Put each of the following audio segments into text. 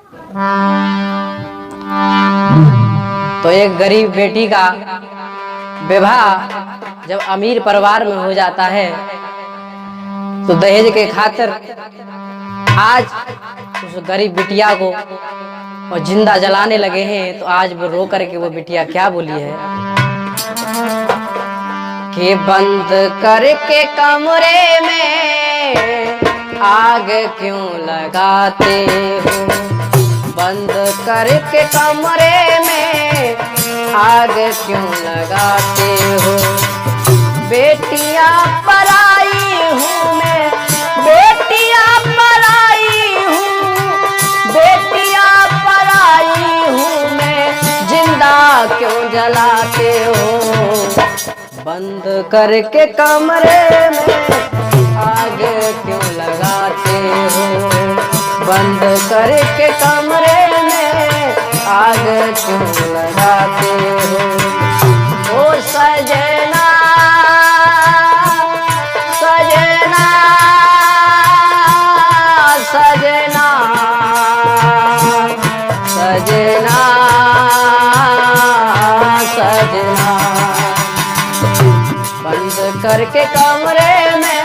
तो एक गरीब बेटी का विवाह जब अमीर परिवार में हो जाता है तो दहेज के खातिर आज उस गरीब बिटिया को और जिंदा जलाने लगे हैं। तो आज वो रो करके वो बिटिया क्या बोली है कि बंद करके कमरे में आग क्यों लगाते हो, बंद करके कमरे में आग क्यों लगाते हो। बेटियां पराई हूँ मैं, बेटियां पराई हूँ, बेटियां पराई हूँ मैं, जिंदा क्यों जलाते हो। बंद करके कमरे में आग क्यों लगाते हो, बंद करके कमरे में आग क्यों लगाते हो। ओ सजना सजना सजना सजना सजना, बंद करके कमरे में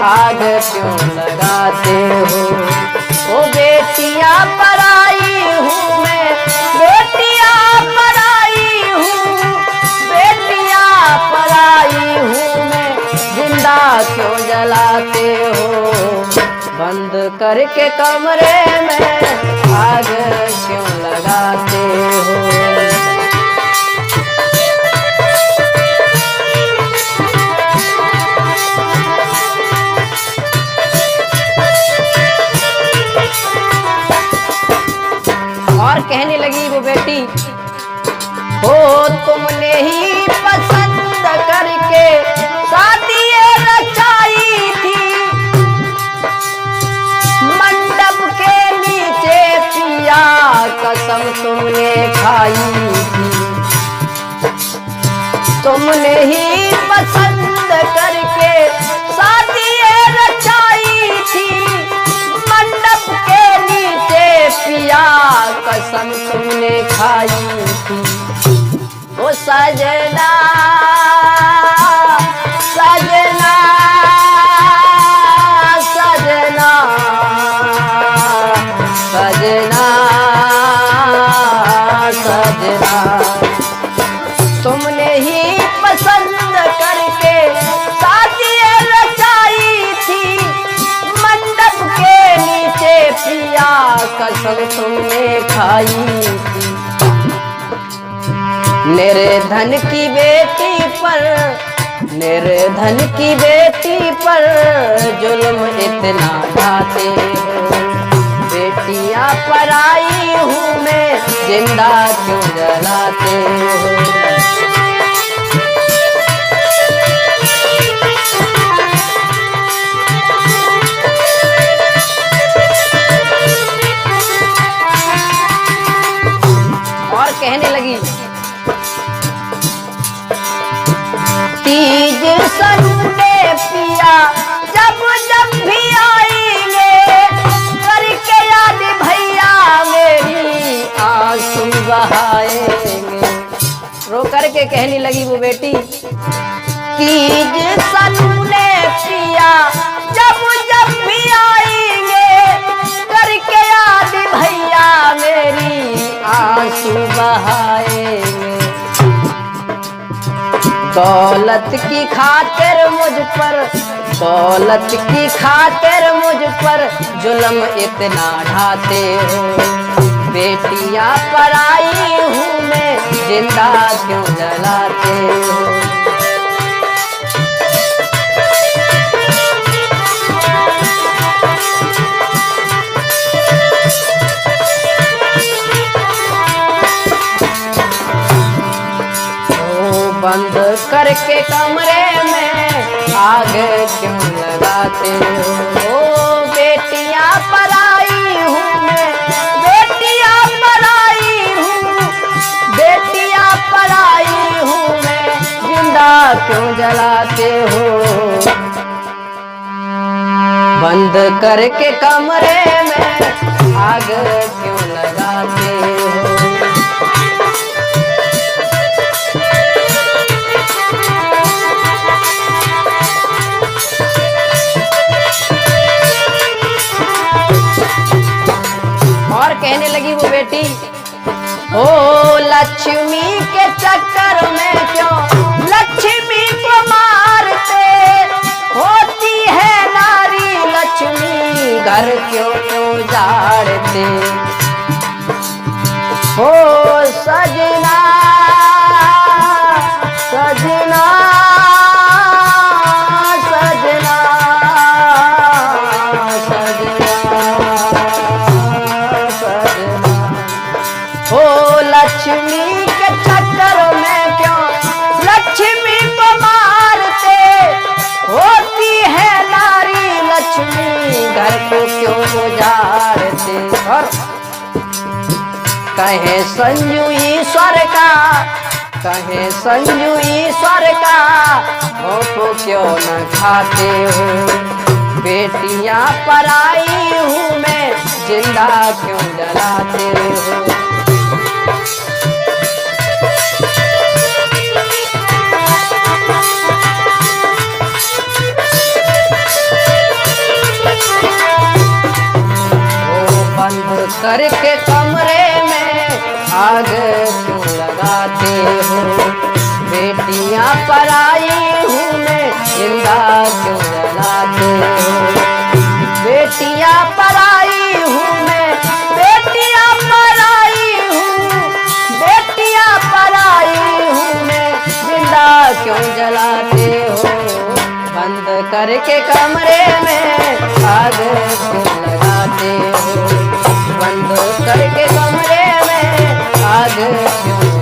आग क्यों लगाते हो। ओ बेटियां पराई हूँ मैं, बेटियां पराई हूँ, बेटियां पराई हूँ मैं, जिंदा क्यों जलाते हो। बंद करके कमरे में आग क्यों लगाते हो। और कहने लगी वो बेटी, हो तुमने ही पसंद करके शादी रचाई थी, मंडप के नीचे पिया कसम तुमने खाई थी। तुमने ही पसंद करके शादी रचाई थी, मंडप के नीचे पिया कसम तुमने खाई थी। ओ सजना सजना सजना सजना सजना, तुमने ही पसंद करके शादी रचाई थी, मंडप के नीचे पिया कसम तुमने खाई थी। निर्धन की बेटी पर, निर्धन की बेटी पर जुल्म इतना ढाते हो। बेटियां पराई हूँ मैं, जिंदा क्यों जलाते हो। और कहने लगी, तीज संडे पिया जब जब भी आएंगे, करके याद भैया मेरी आंसू बहाएंगे। रो करके कहने लगी वो बेटी, तीज संडे पिया जब जब भी आएंगे, करके याद भैया मेरी आंसू बहाएंगे। दौलत की खातिर मुझ पर, दौलत की खातिर मुझ पर जुल्म इतना ढाते हो। बेटियां पराई हूँ मैं, जिंदा क्यों जलाते हो। बंद करके कमरे में आग क्यों लगाते हो। बेटियां पराई हूँ मैं, बेटियां पराई हूँ, बेटियां पराई हूँ मैं, जिंदा क्यों जलाते हो। बंद करके कमरे में आग क्यों कहने लगी वो बेटी, ओ लक्ष्मी के चक्कर में क्यों लक्ष्मी को मारते, होती है नारी लक्ष्मी घर क्यों उजाड़ते। ओ सजना सजना सजना लक्ष्मी के चक्कर में क्यों लक्ष्मी को मारते, होती है नारी लक्ष्मी घर को क्यों उजाड़ते। और कहे संजू ईश्वर का, कहे संजू ईश्वर का भोग क्यों न खाते हो, बेटियां पराई हूँ मैं जिंदा क्यों जलाते हो। करके कमरे में आग क्यों लगाते हो, बेटियां पराई हूँ मैं जिंदा क्यों जलाते हो। बेटियां पराई हूँ मैं, बेटियां पराई हूँ, बेटियां पराई हूँ मैं जिंदा क्यों जलाते हो। बंद करके कमरे में आग क्यों लगाते हो, बंद करके कमरे में आग क्यों